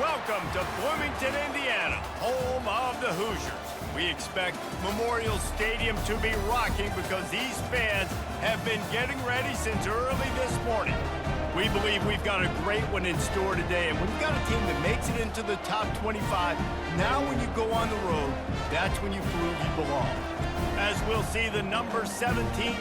Welcome to Bloomington, Indiana, home of the Hoosiers. We expect Memorial Stadium to be rocking because these fans have been getting ready since early this morning. We believe we've got a great one in store today, and when you've got a team that makes it into the top 25, now when you go on the road, that's when you prove you belong. As we'll see the number 17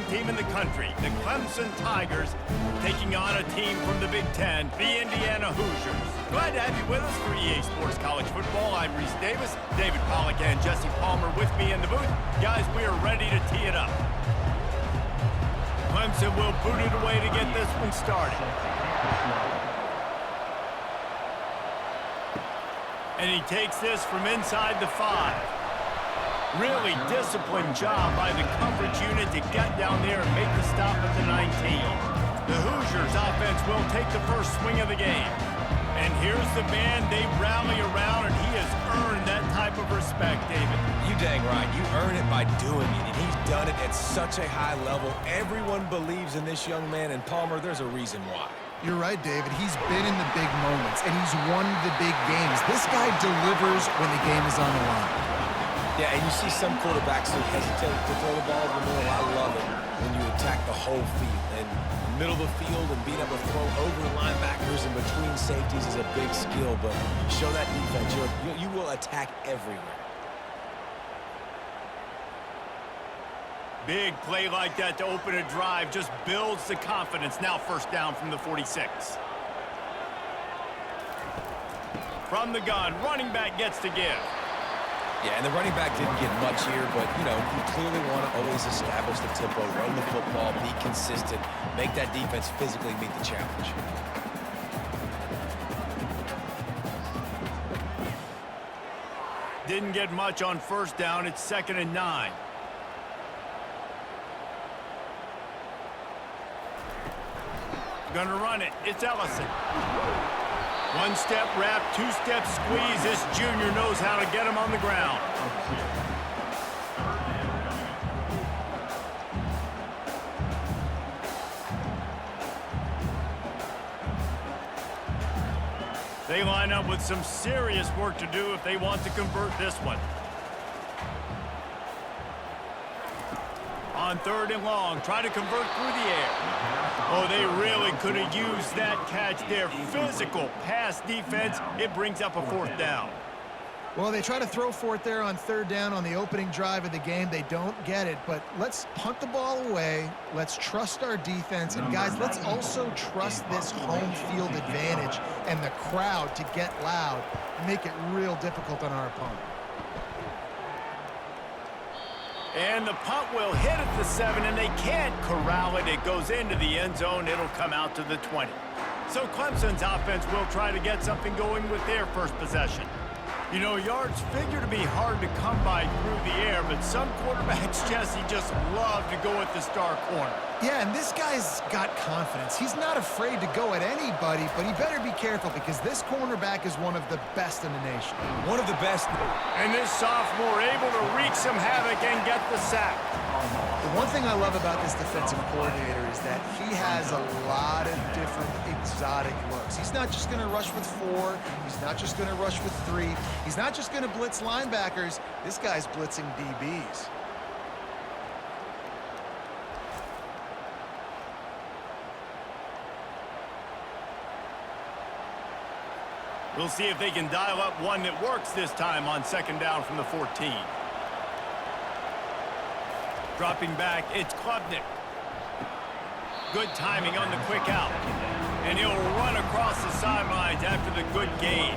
team in the country, the Clemson Tigers, taking on a team from the Big Ten, the Indiana Hoosiers. Glad to have you with us for EA Sports College Football. I'm Reese Davis, David Pollack and Jesse Palmer with me in the booth. Guys, we are ready to tee it up. Clemson will boot it away to get this one started. And he takes this from inside the 5. Really disciplined job by the coverage unit to get down there and make the stop at the 19. The Hoosiers offense will take the first swing of the game. And here's the man they rally around, and he has earned that type of respect, David. You dang right. You earn it by doing it, and he's done it at such a high level. Everyone believes in this young man, and Palmer, there's a reason why. You're right, David. He's been in the big moments, and he's won the big games. This guy delivers when the game is on the line. Yeah, and you see some quarterbacks who hesitate to throw the ball in the middle. I love it when you attack the whole field. And the middle of the field and being able to throw over the linebackers and between safeties is a big skill. But show that defense, you will attack everywhere. Big play like that to open a drive just builds the confidence. Now first down from the 46. From the gun, running back gets to give. Yeah, and the running back didn't get much here, but, you know, you clearly want to always establish the tempo, run the football, be consistent, make that defense physically meet the challenge. Didn't get much on first down. It's 2nd and 9. Gonna run it. It's Ellison. One-step wrap, two-step squeeze. This junior knows how to get him on the ground. They line up with some serious work to do if they want to convert this one. On 3rd and long, try to convert through the air. Oh, they really could have used that catch there. Physical pass defense. It brings up a 4th down. Well, they try to throw for it there on 3rd down on the opening drive of the game. They don't get it, but let's punt the ball away. Let's trust our defense. And, guys, let's also trust this home field advantage and the crowd to get loud and make it real difficult on our opponent. And the punt will hit at the 7, and they can't corral it. It goes into the end zone. It'll come out to the 20. So Clemson's offense will try to get something going with their first possession. You know, yards figure to be hard to come by through the air, but some quarterbacks, Jesse, just love to go at the star corner. Yeah, and this guy's got confidence. He's not afraid to go at anybody, but he better be careful because this cornerback is one of the best in the nation. One of the best. And this sophomore able to wreak some havoc and get the sack. The one thing I love about this defensive coordinator is that he has a lot of different exotic looks. He's not just going to rush with 4. He's not just going to rush with 3. He's not just going to blitz linebackers. This guy's blitzing DBs. We'll see if they can dial up one that works this time on 2nd down from the 14. Dropping back, it's Klubnik. Good timing on the quick out. And he'll run across the sidelines after the good gain.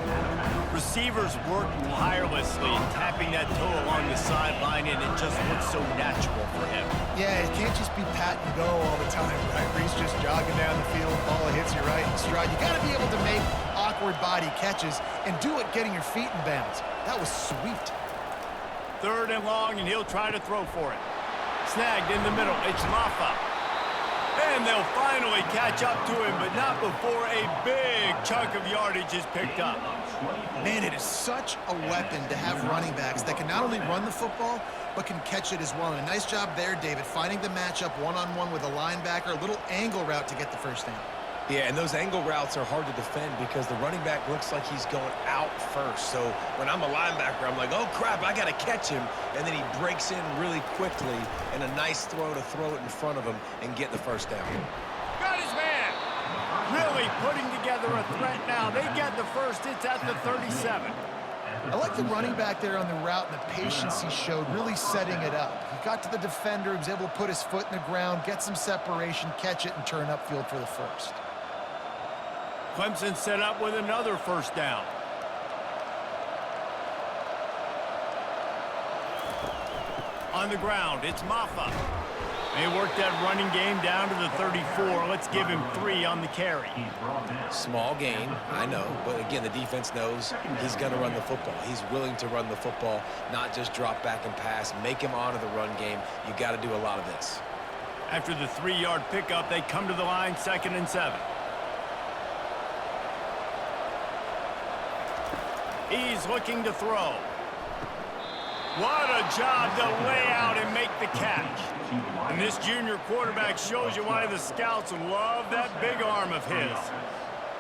Receivers work tirelessly, tapping that toe along the sideline, and it just looks so natural for him. Yeah, it can't just be pat and go all the time, right? Reese just jogging down the field, ball hits you right in stride. You got to be able to make awkward body catches and do it getting your feet in bounds. That was sweet. 3rd and long, and he'll try to throw for it. Snagged in the middle. It's Lafa. And they'll finally catch up to him, but not before a big chunk of yardage is picked up. Man, it is such a weapon to have running backs that can not only run the football, but can catch it as well. And a nice job there, David, finding the matchup one-on-one with a linebacker, a little angle route to get the first down. Yeah, and those angle routes are hard to defend because the running back looks like he's going out first. So when I'm a linebacker, I'm like, oh, crap, I got to catch him. And then he breaks in really quickly, and a nice throw it in front of him and get the first down. Got his man. Really putting together a threat now. They get the first. It's at the 37. I like the running back there on the route and the patience he showed, really setting it up. He got to the defender, he was able to put his foot in the ground, get some separation, catch it, and turn upfield for the first. Clemson set up with another first down. On the ground, it's Maffa. They worked that running game down to the 34. Let's give him 3 on the carry. Small gain, I know, but again, the defense knows he's going to run the football. He's willing to run the football, not just drop back and pass, make him honor the run game. You got to do a lot of this. After the 3-yard pickup, they come to the line, 2nd and 7. He's looking to throw. What a job to lay out and make the catch. And this junior quarterback shows you why the scouts love that big arm of his.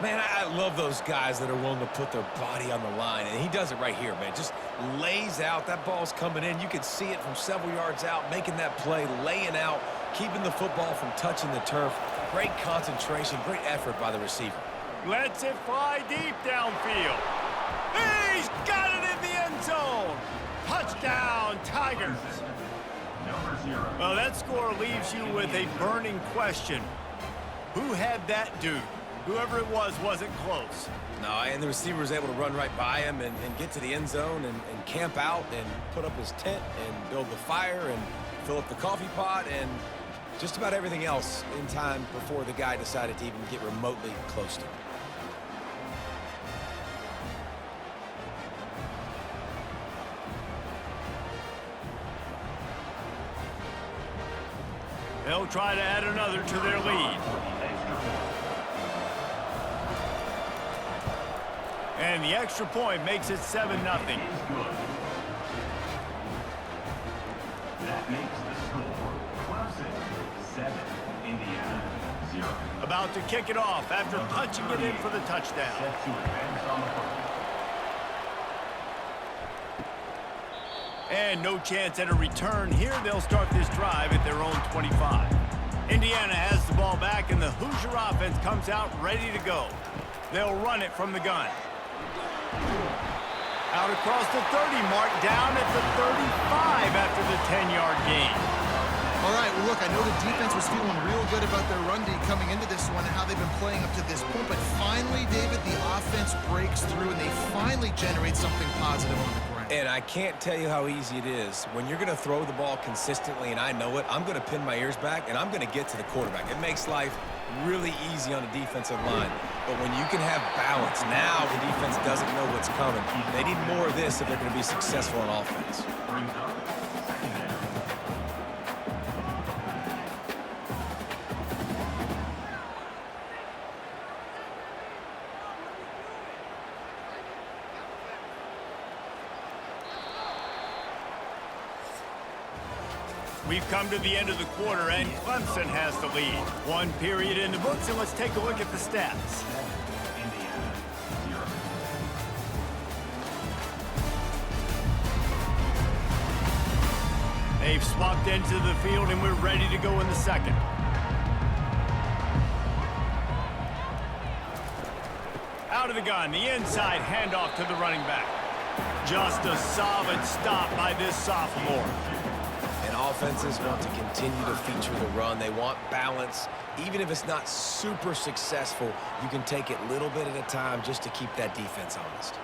Man, I love those guys that are willing to put their body on the line, and he does it right here, man. Just lays out. That ball's coming in. You can see it from several yards out, making that play, laying out, keeping the football from touching the turf. Great concentration, great effort by the receiver. Lets it fly deep downfield. He's got it in the end zone. Touchdown, Tigers. Well, that score leaves you with a burning question. Who had that dude? Whoever it was wasn't close. No, and the receiver was able to run right by him and get to the end zone and camp out and put up his tent and build the fire and fill up the coffee pot and just about everything else in time before the guy decided to even get remotely close to him. They'll try to add another to their lead. And the extra point makes it 7-0. That makes the score Clemson 7, Indiana 0. About to kick it off after punching it in for the touchdown. Set to advance on the field. And no chance at a return here. They'll start this drive at their own 25. Indiana has the ball back, and the Hoosier offense comes out ready to go. They'll run it from the gun. Out across the 30 mark, down at the 35 after the 10-yard gain. All right, well, look, I know the defense was feeling real good about their run D coming into this one and how they've been playing up to this point, but finally, David, the offense breaks through, and they finally generate something positive on the ground. And I can't tell you how easy it is. When you're going to throw the ball consistently, and I know it, I'm going to pin my ears back, and I'm going to get to the quarterback. It makes life really easy on the defensive line. But when you can have balance, now the defense doesn't know what's coming. They need more of this if they're going to be successful on offense. We've come to the end of the quarter, and Clemson has the lead. 1 period in the books, and let's take a look at the stats. Indiana 0. They've swapped into the field, and we're ready to go in the second. Out of the gun, the inside handoff to the running back. Just a solid stop by this sophomore. And offenses want to continue to feature the run. They want balance. Even if it's not super successful, you can take it little bit at a time just to keep that defense honest.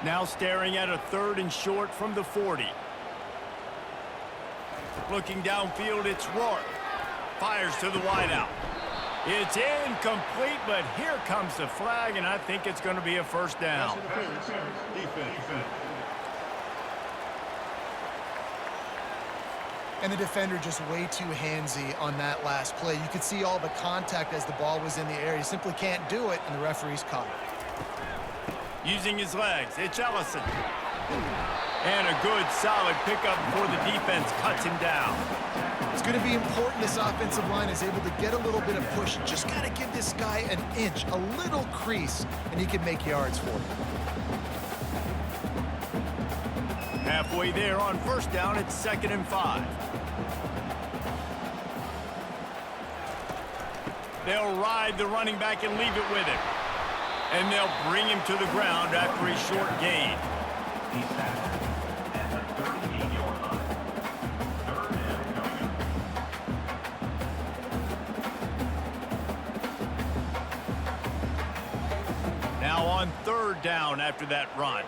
Now staring at a 3rd and short from the 40. Looking downfield, it's Rourke. Fires to the wideout. It's incomplete, but here comes the flag, and I think it's going to be a first down. Defense. And the defender just way too handsy on that last play. You could see all the contact as the ball was in the air. He simply can't do it, and the referee's caught it. Using his legs, it's Ellison. And a good, solid pickup before the defense cuts him down. It's going to be important this offensive line is able to get a little bit of push. Just got to give this guy an inch, a little crease, and he can make yards for you. Halfway there on first down, it's 2nd and 5. They'll ride the running back and leave it with him. And they'll bring him to the ground after a short gain. He's tackled at the 38-yard line. 3rd and going. Now on 3rd down after that run.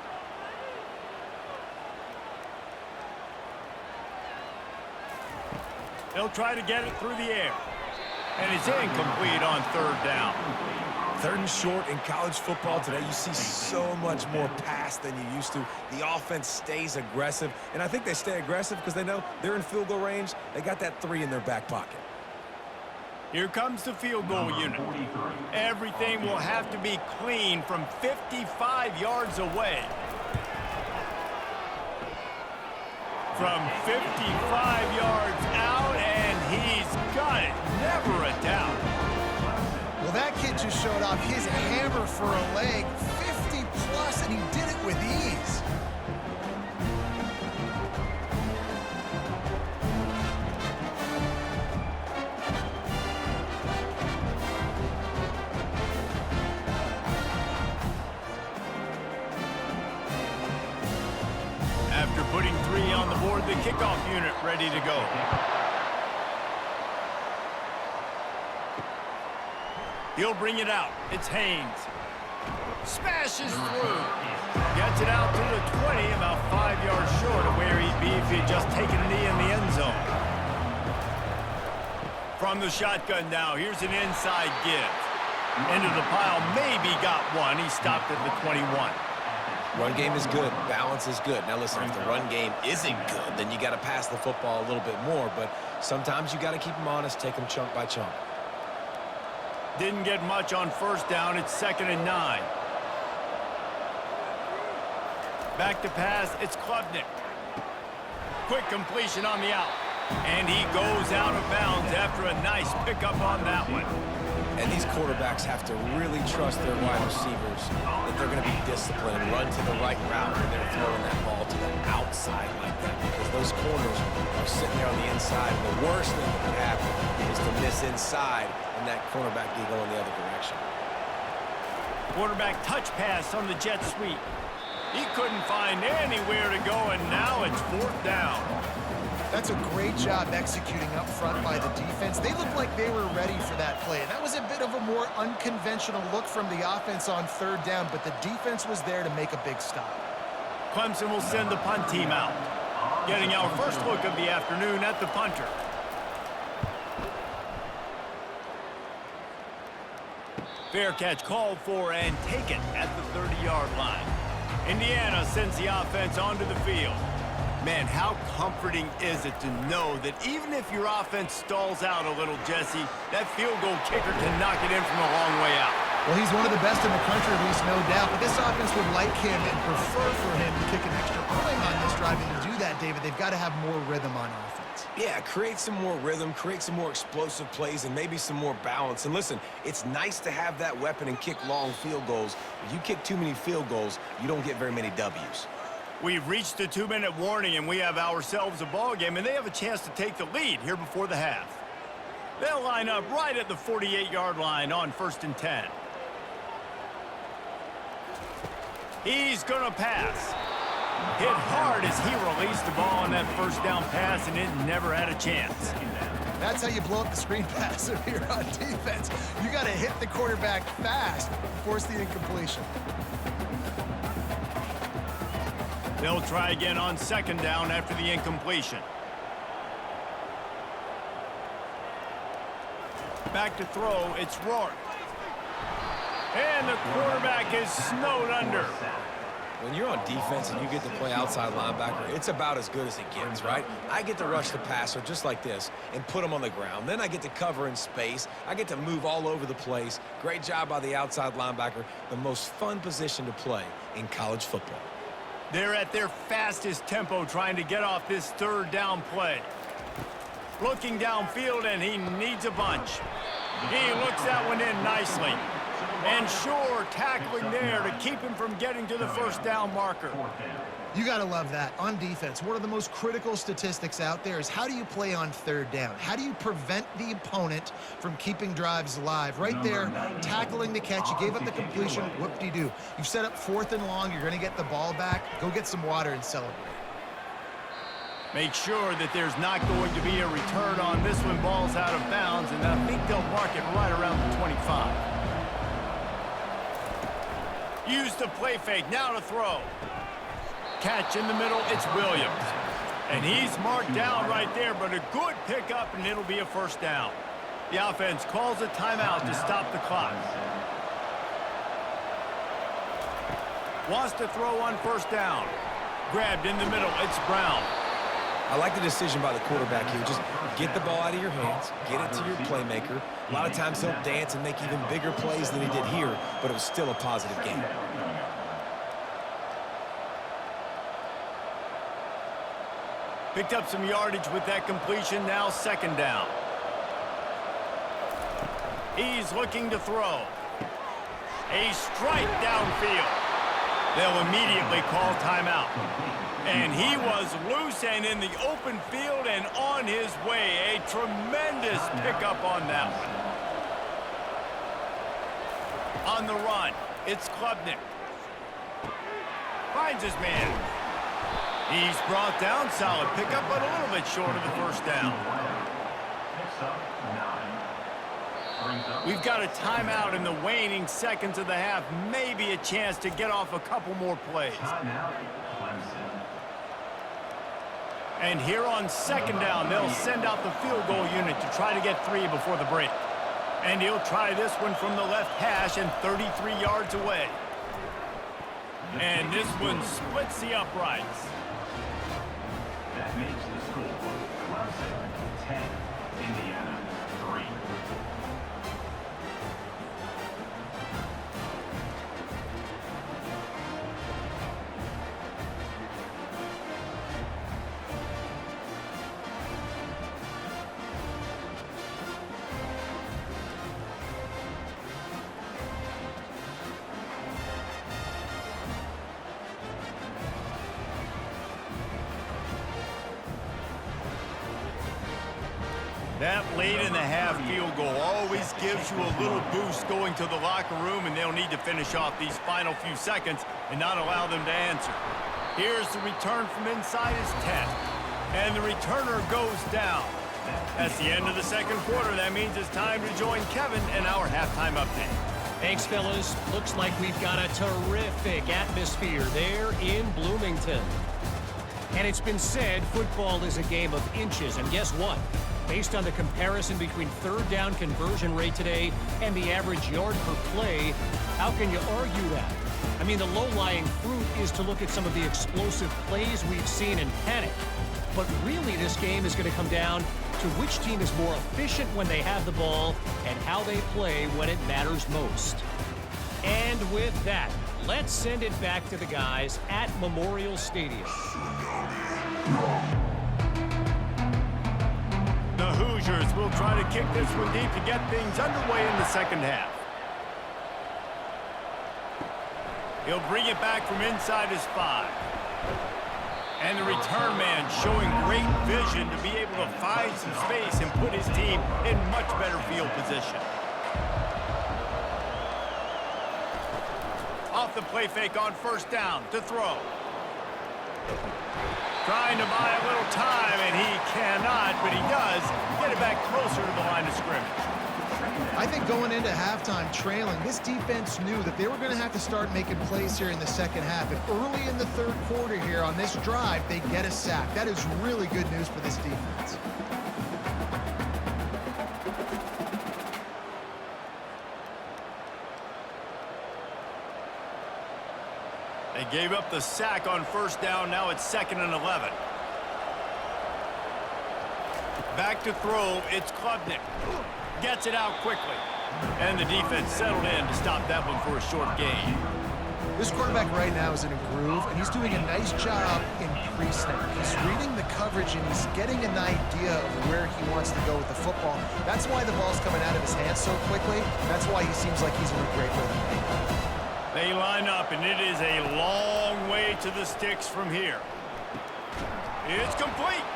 They'll try to get it through the air. And it's incomplete on 3rd down. 3rd and short in college football today. You see so much more pass than you used to. The offense stays aggressive, and I think they stay aggressive because they know they're in field goal range. They got that 3 in their back pocket. Here comes the field goal unit. Everything will have to be clean from 55 yards away. From 55 yards out, and he's got it. Never a doubt. Well, that kid just showed off his hammer for a leg, 50-plus, and he did it with ease. After putting 3 on the board, the kickoff unit ready to go. He'll bring it out. It's Haynes. Smashes through. Gets it out to the 20, about 5 yards short of where he'd be if he'd just taken a knee in the end zone. From the shotgun now, here's an inside give. Into the pile, maybe got one. He stopped at the 21. Run game is good. Balance is good. Now, listen, if the run game isn't good, then you got to pass the football a little bit more. But sometimes you got to keep them honest, take them chunk by chunk. Didn't get much on first down. It's 2nd and 9. Back to pass. It's Klubnik. Quick completion on the out. And he goes out of bounds after a nice pickup on that one. And these quarterbacks have to really trust their wide receivers that they're going to be disciplined and run to the right route when they're throwing that ball to the outside like that, because those corners are sitting there on the inside. And the worst thing that could happen is to miss inside and that cornerback be going the other direction. Quarterback touch pass on the jet sweep. He couldn't find anywhere to go, and now it's 4th down. That's a great job executing up front by the defense. They looked like they were ready for that play. That was a bit of a more unconventional look from the offense on 3rd down, but the defense was there to make a big stop. Clemson will send the punt team out. Getting our first look of the afternoon at the punter. Fair catch called for and taken at the 30-yard line. Indiana sends the offense onto the field. Man, how comforting is it to know that even if your offense stalls out a little, Jesse, that field goal kicker can knock it in from a long way out. Well, he's one of the best in the country, at least, no doubt. But this offense would like him and prefer for him to kick an extra point on this drive. And to do that, David, they've got to have more rhythm on offense. Yeah, create some more rhythm, create some more explosive plays, and maybe some more balance. And listen, it's nice to have that weapon and kick long field goals. If you kick too many field goals, you don't get very many W's. We've reached the 2-minute warning, and we have ourselves a ball game, and they have a chance to take the lead here before the half. They'll line up right at the 48-yard line on 1st and 10. He's going to pass. Hit hard as he released the ball on that first down pass, and it never had a chance. That's how you blow up the screen pass if you're on defense. You got to hit the quarterback fast, force the incompletion. They'll try again on 2nd down after the incompletion. Back to throw, it's Rourke. And the quarterback is snowed under. When you're on defense and you get to play outside linebacker, it's about as good as it gets, right? I get to rush the passer just like this and put him on the ground. Then I get to cover in space. I get to move all over the place. Great job by the outside linebacker. The most fun position to play in college football. They're at their fastest tempo trying to get off this 3rd down play. Looking downfield, and he needs a bunch. He looks that one in nicely. And sure, tackling there to keep him from getting to the first down marker. You got to love that. On defense, one of the most critical statistics out there is how do you play on third down? How do you prevent the opponent from keeping drives alive? Right there, tackling the catch. You gave up the completion. Whoop-de-doo. You've set up 4th and long. You're going to get the ball back. Go get some water and celebrate. Make sure that there's not going to be a return on this when ball's out of bounds, and I think they'll mark it right around the 25. Use the play fake, now to throw. Catch in the middle, it's Williams. And he's marked down right there, but a good pickup, and it'll be a first down. The offense calls a timeout to stop the clock. Wants to throw on first down. Grabbed in the middle, it's Brown. I like the decision by the quarterback here. Just get the ball out of your hands, get it to your playmaker. A lot of times he'll dance and make even bigger plays than he did here, but it was still a positive game. Picked up some yardage with that completion, now second down. He's looking to throw. A strike downfield. They'll immediately call timeout. And he was loose and in the open field and on his way. A tremendous pickup on that one. On the run, it's Klubnik. Finds his man. He's brought down, solid pickup, but a little bit short of the first down. We've got a timeout in the waning seconds of the half. Maybe a chance to get off a couple more plays. And here on second down, they'll send out the field goal unit to try to get 3 before the break. And he'll try this one from the left hash and 33 yards away. And this one splits the uprights. That makes the score Clemson 10, Indiana 3. That late in the half field goal always gives you a little boost going to the locker room, and they'll need to finish off these final few seconds and not allow them to answer. Here's the return from inside his 10, and the returner goes down. That's the end of the second quarter. That means it's time to join Kevin in our halftime update. Thanks, fellas. Looks like we've got a terrific atmosphere there in Bloomington. And it's been said football is a game of inches, and guess what? Based on the comparison between third down conversion rate today and the average yard per play, how can you argue that? I mean, the low-lying fruit is to look at some of the explosive plays we've seen and panic. But really, this game is going to come down to which team is more efficient when they have the ball and how they play when it matters most. And with that, let's send it back to the guys at Memorial Stadium. The Hoosiers will try to kick this one deep to get things underway in the second half. He'll bring it back from inside his 5. And the return man showing great vision to be able to find some space and put his team in much better field position. Off the play fake on first down to throw. Trying to buy a little time, and he cannot, but he does get it back closer to the line of scrimmage. I think going into halftime trailing, this defense knew that they were going to have to start making plays here in the second half. And early in the third quarter here on this drive, they get a sack. That is really good news for this defense. They gave up the sack on first down. Now it's 2nd and 11. Back to throw. It's Klubnik. Gets it out quickly. And the defense settled in to stop that one for a short gain. This quarterback right now is in a groove, and he's doing a nice job in pre-snap. He's reading the coverage, and he's getting an idea of where he wants to go with the football. That's why the ball's coming out of his hands so quickly. That's why he seems like he's in a great rhythm. They line up, and it is a long way to the sticks from here. It's complete.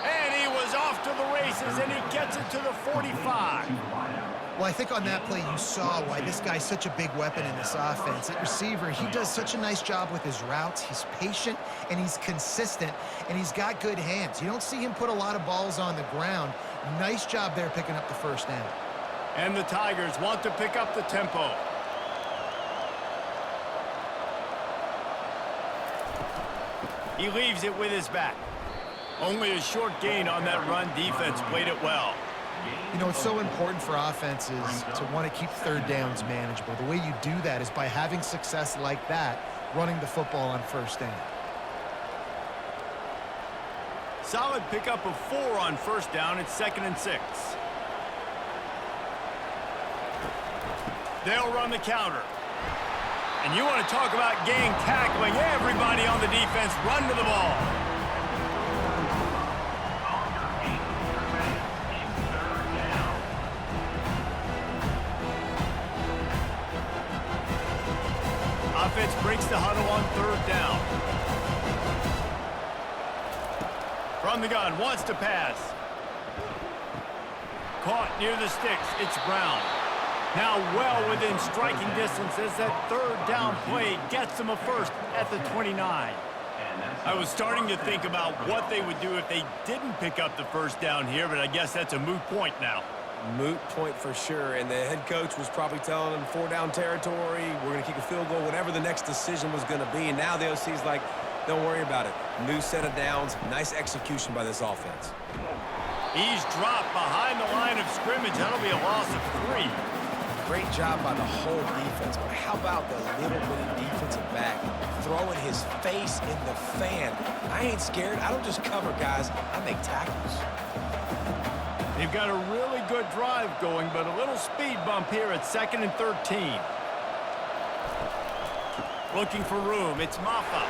And he was off to the races, and he gets it to the 45. Well, I think on that play you saw why this guy's such a big weapon in this offense. At receiver, he does such a nice job with his routes. He's patient, and he's consistent, and he's got good hands. You don't see him put a lot of balls on the ground. Nice job there picking up the first down. And the Tigers want to pick up the tempo. He leaves it with his back. Only a short gain on that run. Defense played it well. You know, it's so important for offenses to want to keep third downs manageable. The way you do that is by having success like that, running the football on first down. Solid pickup of 4 on first down. It's 2nd and 6. They'll run the counter. And you want to talk about gang tackling. Everybody on the defense run to the ball. Offense breaks the huddle on 3rd down. From the gun, wants to pass. Caught near the sticks. It's Brown. Now well within striking distance as that 3rd down play gets them a first at the 29. I was starting to think about what they would do if they didn't pick up the first down here, but I guess that's a moot point now. Moot point for sure, and the head coach was probably telling them 4-down territory, we're going to kick a field goal, whatever the next decision was going to be, and now the OC's like, don't worry about it. New set of downs, nice execution by this offense. He's dropped behind the line of scrimmage. That'll be a loss of 3. Great job by the whole defense, but how about the little bitty defensive back throwing his face in the fan? I ain't scared. I don't just cover guys. I make tackles. They've got a really good drive going, but a little speed bump here at 2nd and 13. Looking for room. It's Maffa.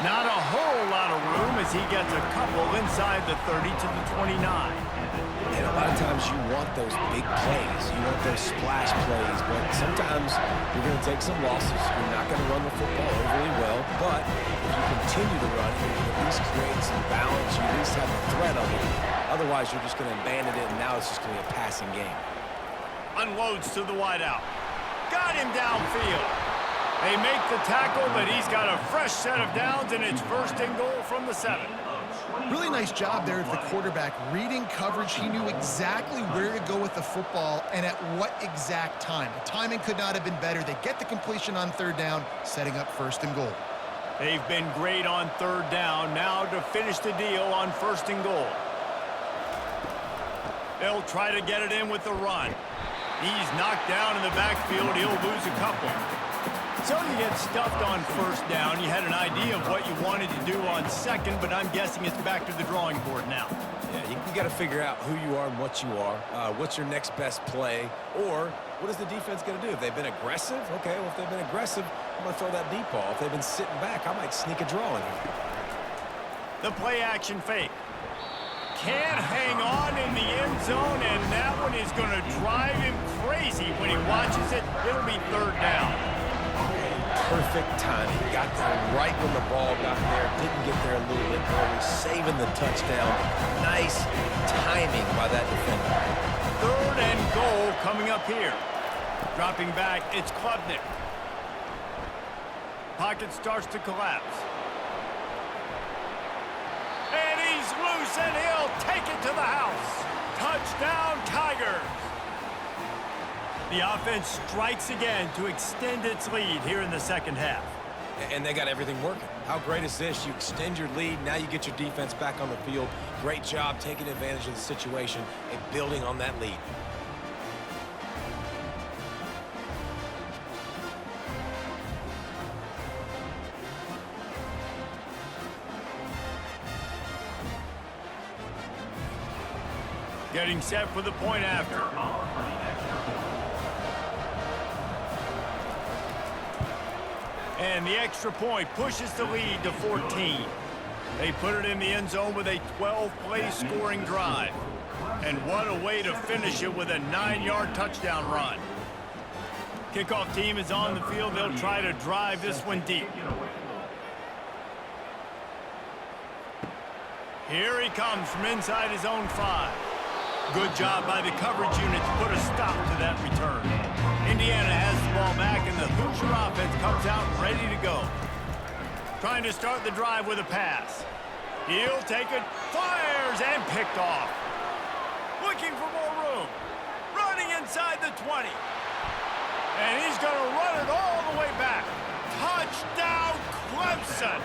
Not a whole lot of room as he gets a couple inside the 30 to the 29. And a lot of times you want those big plays. You want those splash plays, but sometimes you're going to take some losses. You're not going to run the football overly well, but if you continue to run, you can at least create some balance. You at least have the threat of it. Otherwise, you're just going to abandon it, and now it's just going to be a passing game. Unloads to the wideout. Got him downfield. They make the tackle, but he's got a fresh set of downs, and it's 1st and goal from the 7. Really nice job there of the quarterback. Reading coverage, he knew exactly where to go with the football and at what exact time. The timing could not have been better. They get the completion on 3rd down, setting up 1st and goal. They've been great on 3rd down. Now to finish the deal on 1st and goal. They'll try to get it in with the run. He's knocked down in the backfield. He'll lose a couple. So you get stuffed on 1st down. You had an idea of what you wanted to do on 2nd, but I'm guessing it's back to the drawing board now. Yeah, you got to figure out who you are and what you are. What's your next best play? Or what is the defense going to do? If they've been aggressive, okay, well, if they've been aggressive, I'm going to throw that deep ball. If they've been sitting back, I might sneak a draw in here. The play action fake. Can't hang on in the end zone, and that one is going to drive him crazy when he watches it. It'll be 3rd down. Perfect timing. Got there right when the ball got there. Didn't get there a little bit early. Saving the touchdown. Nice timing by that defender. 3rd and goal coming up here. Dropping back, it's Klubnik. Pocket starts to collapse. And he's loose, and he'll take it to the house. Touchdown, Tigers. The offense strikes again to extend its lead here in the 2nd half. And they got everything working. How great is this? You extend your lead. Now you get your defense back on the field. Great job taking advantage of the situation and building on that lead. Getting set for the point after. And the extra point pushes the lead to 14. They put it in the end zone with a 12-play scoring drive. And what a way to finish it with a 9-yard touchdown run. Kickoff team is on the field. They'll try to drive this one deep. Here he comes from inside his own 5. Good job by the coverage unit to put a stop to that return. Indiana has the ball back, and the Hoosier offense comes out ready to go. Trying to start the drive with a pass. He'll take it, fires, and picked off. Looking for more room. Running inside the 20. And he's going to run it all the way back. Touchdown, Clemson.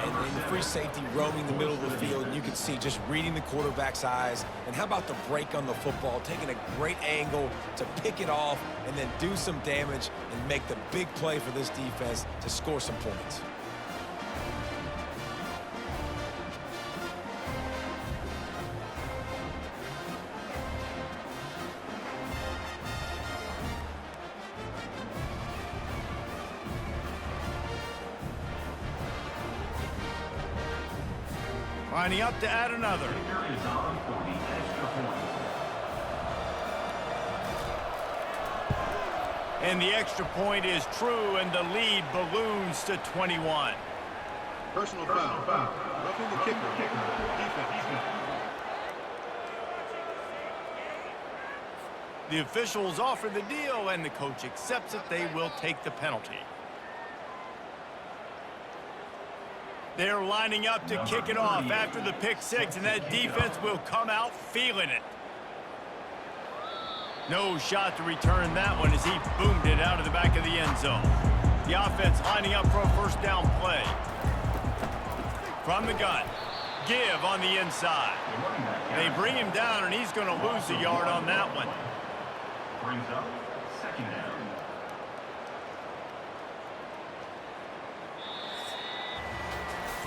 And the free safety roaming the middle of the field, and you can see just reading the quarterback's eyes. And how about the break on the football, taking a great angle to pick it off and then do some damage and make the big play for this defense to score some points. Lining up to add another. Is on for the extra point. And the extra point is true, and the lead balloons to 21. Personal foul. Roughing the kicker. Defense. The officials offer the deal, and the coach accepts it. They will take the penalty. They're lining up to kick it off after the pick 6, and that defense will come out feeling it. No shot to return that one as he boomed it out of the back of the end zone. The offense lining up for a first down play. From the gun, give on the inside. They bring him down, and he's going to lose a yard on that one. Brings up second down.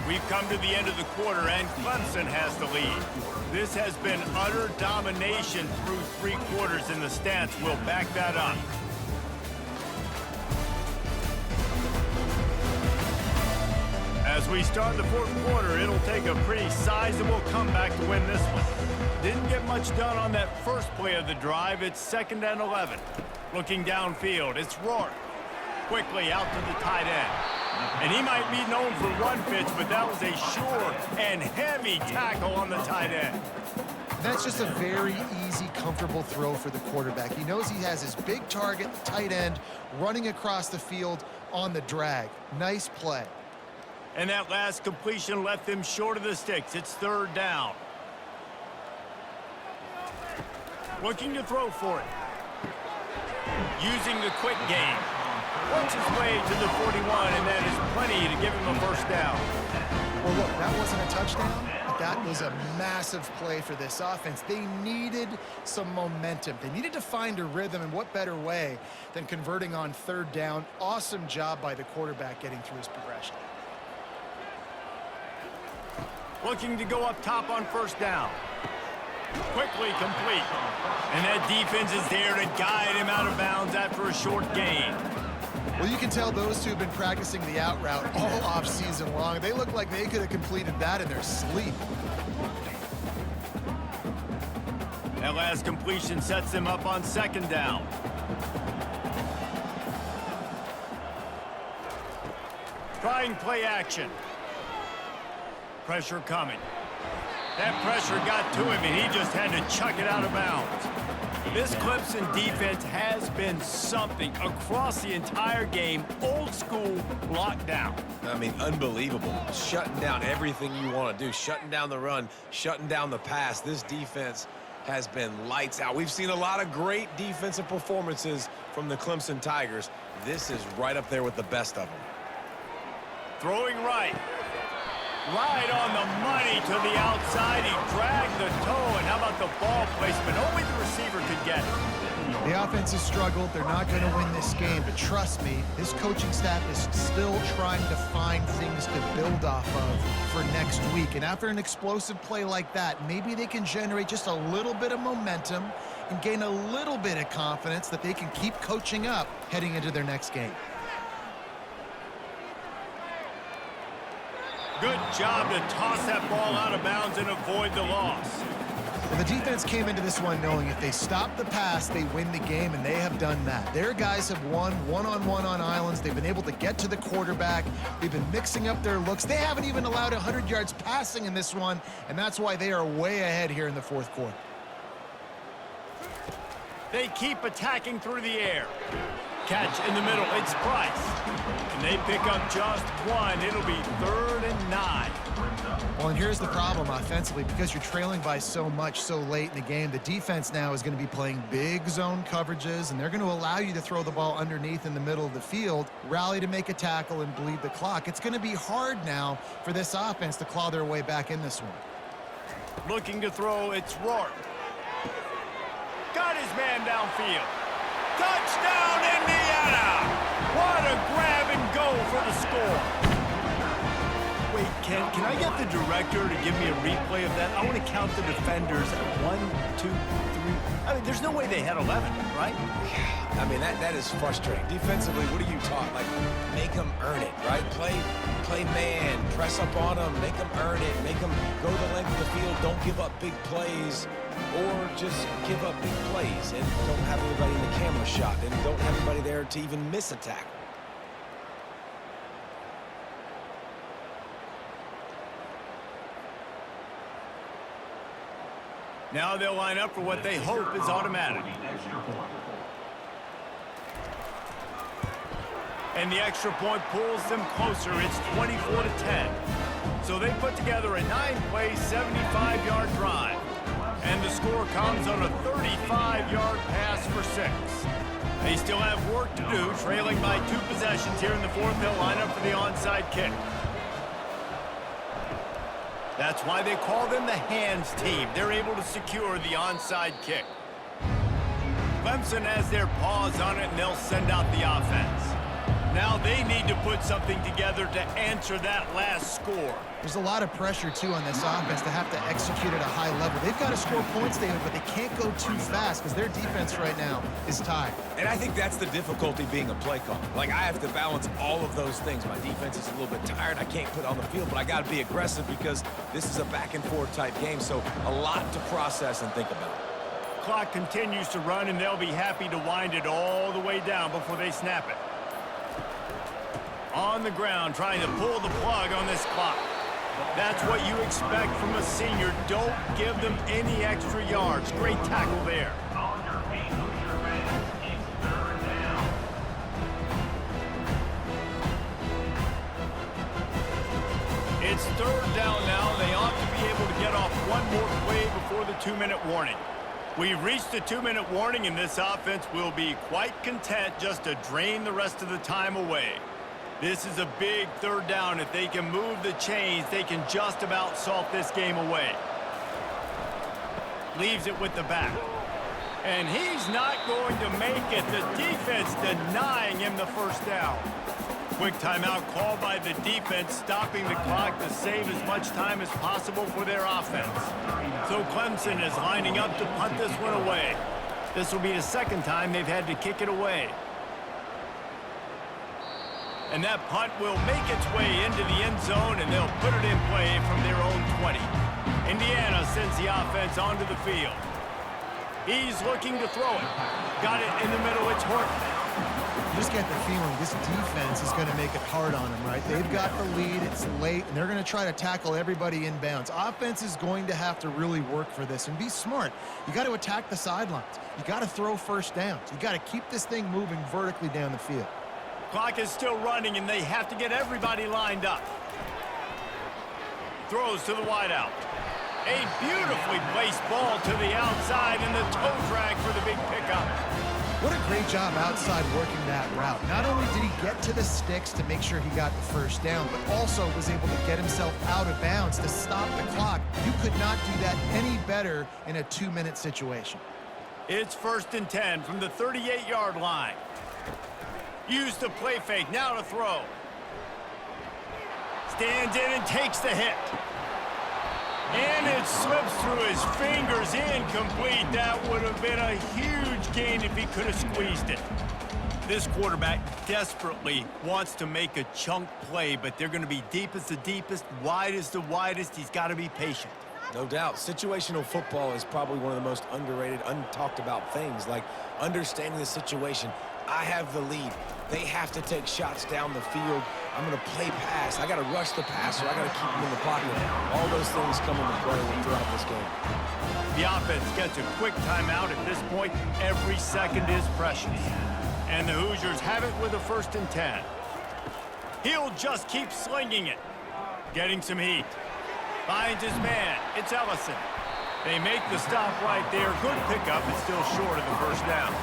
We've come to the end of the quarter, and Clemson has the lead. This has been utter domination through 3 quarters, and the stats will back that up. As we start the 4th quarter, it'll take a pretty sizable comeback to win this one. Didn't get much done on that first play of the drive. It's 2nd and 11. Looking downfield, it's Rourke. Quickly out to the tight end. And he might be known for run fits, but that was a sure and heavy tackle on the tight end. That's just a very easy, comfortable throw for the quarterback. He knows he has his big target, the tight end, running across the field on the drag. Nice play. And that last completion left them short of the sticks. It's 3rd down. Looking to throw for it. Using the quick game. Works his way to the 41, and that is plenty to give him a first down. Well, look, that wasn't a touchdown, but that was a massive play for this offense. They needed some momentum. They needed to find a rhythm, and what better way than converting on 3rd down. Awesome job by the quarterback getting through his progression. Looking to go up top on 1st down. Quickly complete. And that defense is there to guide him out of bounds after a short gain. Well, you can tell those two have been practicing the out route all off-season long. They look like they could have completed that in their sleep. That last completion sets them up on 2nd down. Trying play action. Pressure coming. That pressure got to him, and he just had to chuck it out of bounds. This Clemson defense has been something across the entire game. Old school lockdown. I mean, unbelievable. Shutting down everything you want to do. Shutting down the run, shutting down the pass. This defense has been lights out. We've seen a lot of great defensive performances from the Clemson Tigers. This is right up there with the best of them. Throwing right. Right on the money to the outside. He dragged the toe, and how about the ball placement? Only the receiver could get it. The offense has struggled. They're not going to win this game, but trust me, this coaching staff is still trying to find things to build off of for next week. And after an explosive play like that, maybe they can generate just a little bit of momentum and gain a little bit of confidence that they can keep coaching up heading into their next game. Good job to toss that ball out of bounds and avoid the loss. Well, the defense came into this one knowing if they stop the pass, they win the game, and they have done that. Their guys have won one-on-one on islands. They've been able to get to the quarterback. They've been mixing up their looks. They haven't even allowed 100 yards passing in this one, and that's why they are way ahead here in the fourth quarter. They keep attacking through the air. Catch in the middle. It's Price. And they pick up just one. It'll be 3rd and 9. Well, and here's the problem offensively. Because you're trailing by so much so late in the game, the defense now is going to be playing big zone coverages, and they're going to allow you to throw the ball underneath in the middle of the field, rally to make a tackle, and bleed the clock. It's going to be hard now for this offense to claw their way back in this one. Looking to throw, it's Rourke. Got his man downfield. Touchdown, Indiana! What a grab and go for the score. Wait, can I get the director to give me a replay of that? I want to count the defenders at 1, 2, 3. I mean, there's no way they had 11, right? I mean, that is frustrating. Defensively, what are you taught? Like, make them earn it, right? Play man, press up on them, make them earn it, make them go the length of the field, don't give up big plays, or just give up big plays and don't have anybody in the camera shot and don't have anybody there to even miss a tackle. Now they'll line up for what they hope is automatic. And the extra point pulls them closer. It's 24-10. So they put together a 9-play, 75-yard drive. And the score comes on a 35-yard pass for 6. They still have work to do, trailing by 2 possessions here in the fourth. They'll line up for the onside kick. That's why they call them the hands team. They're able to secure the onside kick. Clemson has their paws on it, and they'll send out the offense. Now they need to put something together to answer that last score. There's a lot of pressure, too, on this offense to have to execute at a high level. They've got to score points, David, but they can't go too fast because their defense right now is tired. And I think that's the difficulty being a play caller. Like, I have to balance all of those things. My defense is a little bit tired. I can't put on the field, but I got to be aggressive because this is a back-and-forth type game, so a lot to process and think about. Clock continues to run, and they'll be happy to wind it all the way down before they snap it. On the ground, trying to pull the plug on this clock. That's what you expect from a senior. Don't give them any extra yards. Great tackle there. It's 3rd down now. They ought to be able to get off one more play before the 2-minute warning. We've reached the 2-minute warning, and this offense will be quite content just to drain the rest of the time away. This is a big 3rd down. If they can move the chains, they can just about salt this game away. Leaves it with the back. And he's not going to make it. The defense denying him the first down. Quick timeout called by the defense, stopping the clock to save as much time as possible for their offense. So Clemson is lining up to punt this one away. This will be the 2nd time they've had to kick it away. And that punt will make its way into the end zone, and they'll put it in play from their own 20. Indiana sends the offense onto the field. He's looking to throw it. Got it in the middle. It's Horton. You just get the feeling this defense is going to make it hard on them, right? They've got the lead. It's late, and they're going to try to tackle everybody inbounds. Offense is going to have to really work for this and be smart. You got to attack the sidelines. You got to throw first downs. You got to keep this thing moving vertically down the field. Clock is still running, and they have to get everybody lined up. Throws to the wideout. A beautifully placed ball to the outside, and the toe drag for the big pickup. What a great job outside working that route. Not only did he get to the sticks to make sure he got the first down, but also was able to get himself out of bounds to stop the clock. You could not do that any better in a 2-minute situation. It's 1st and 10 from the 38-yard line. Use the play fake, now to throw. Stands in and takes the hit. And it slips through his fingers, incomplete. That would have been a huge gain if he could have squeezed it. This quarterback desperately wants to make a chunk play, but they're going to be deep as the deepest, wide as the widest. He's got to be patient. No doubt. Situational football is probably one of the most underrated, untalked about things, like understanding the situation. I have the lead. They have to take shots down the field. I'm going to play pass. I got to rush the passer. I got to keep him in the pocket. All those things come into play throughout this game. The offense gets a quick timeout at this point. Every second is precious. And the Hoosiers have it with a 1st and 10. He'll just keep slinging it. Getting some heat. Finds his man. It's Ellison. They make the stop right there. Good pickup. It's still short of the 1st down.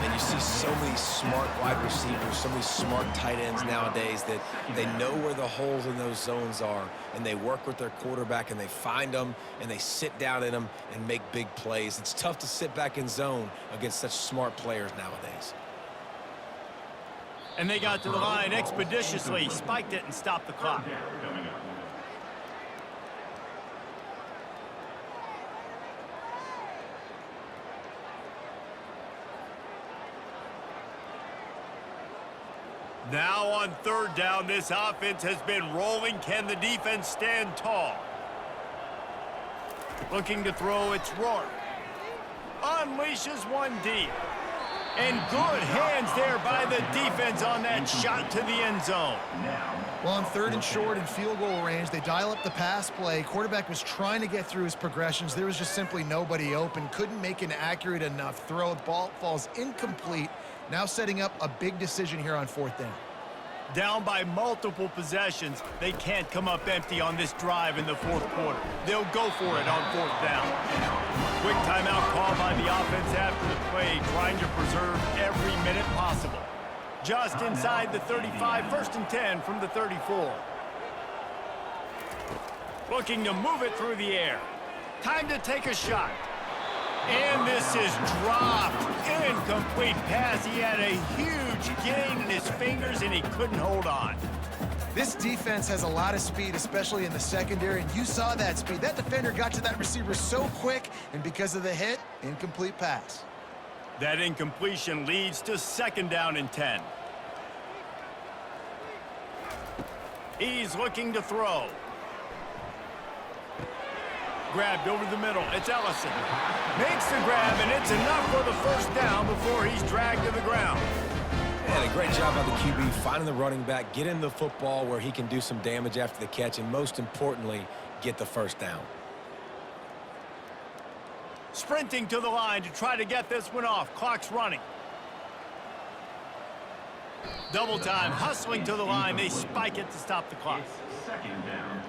And you see so many smart wide receivers, so many smart tight ends nowadays that they know where the holes in those zones are, and they work with their quarterback, and they find them, and they sit down in them and make big plays. It's tough to sit back in zone against such smart players nowadays. And they got to the line expeditiously, spiked it, and stopped the clock. Now on 3rd down, this offense has been rolling. Can the defense stand tall? Looking to throw, it's Rourke. Unleashes one deep. And good hands there by the defense on that shot to the end zone. Well, on 3rd and short and field goal range, they dial up the pass play. Quarterback was trying to get through his progressions. There was just simply nobody open. Couldn't make an accurate enough throw. The ball falls incomplete. Now setting up a big decision here on 4th down. Down by multiple possessions. They can't come up empty on this drive in the 4th quarter. They'll go for it on 4th down. Quick timeout called by the offense after the play, trying to preserve every minute possible. Just inside the 35, 1st and 10 from the 34. Looking to move it through the air. Time to take a shot. And this is dropped. Incomplete pass. He had a huge gain in his fingers, and he couldn't hold on. This defense has a lot of speed, especially in the secondary, and you saw that speed. That defender got to that receiver so quick, and because of the hit, incomplete pass. That incompletion leads to 2nd down and 10. He's looking to throw. Grabbed over the middle. It's Ellison. Makes the grab, and it's enough for the 1st down before he's dragged to the ground. And a great job by the QB finding the running back, getting the football where he can do some damage after the catch, and most importantly, get the 1st down. Sprinting to the line to try to get this one off. Clock's running. Double time, hustling to the line. They spike it to stop the clock. 2nd down.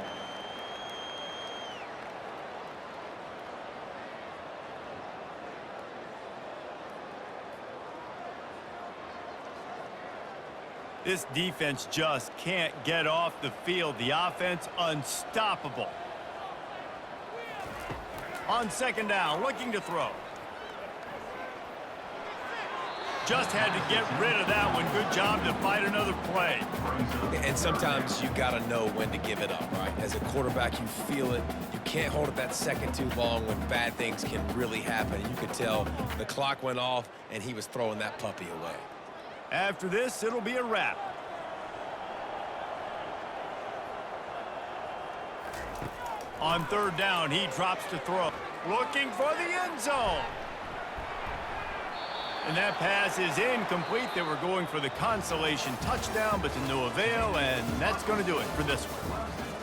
This defense just can't get off the field. The offense unstoppable. On 2nd down, looking to throw. Just had to get rid of that one. Good job to fight another play. And sometimes you got to know when to give it up, right? As a quarterback, you feel it. You can't hold it that second too long when bad things can really happen. You could tell the clock went off, and he was throwing that puppy away. After this, it'll be a wrap. On 3rd down, he drops to throw. Looking for the end zone. And that pass is incomplete. They were going for the consolation touchdown, but to no avail, and that's going to do it for this one.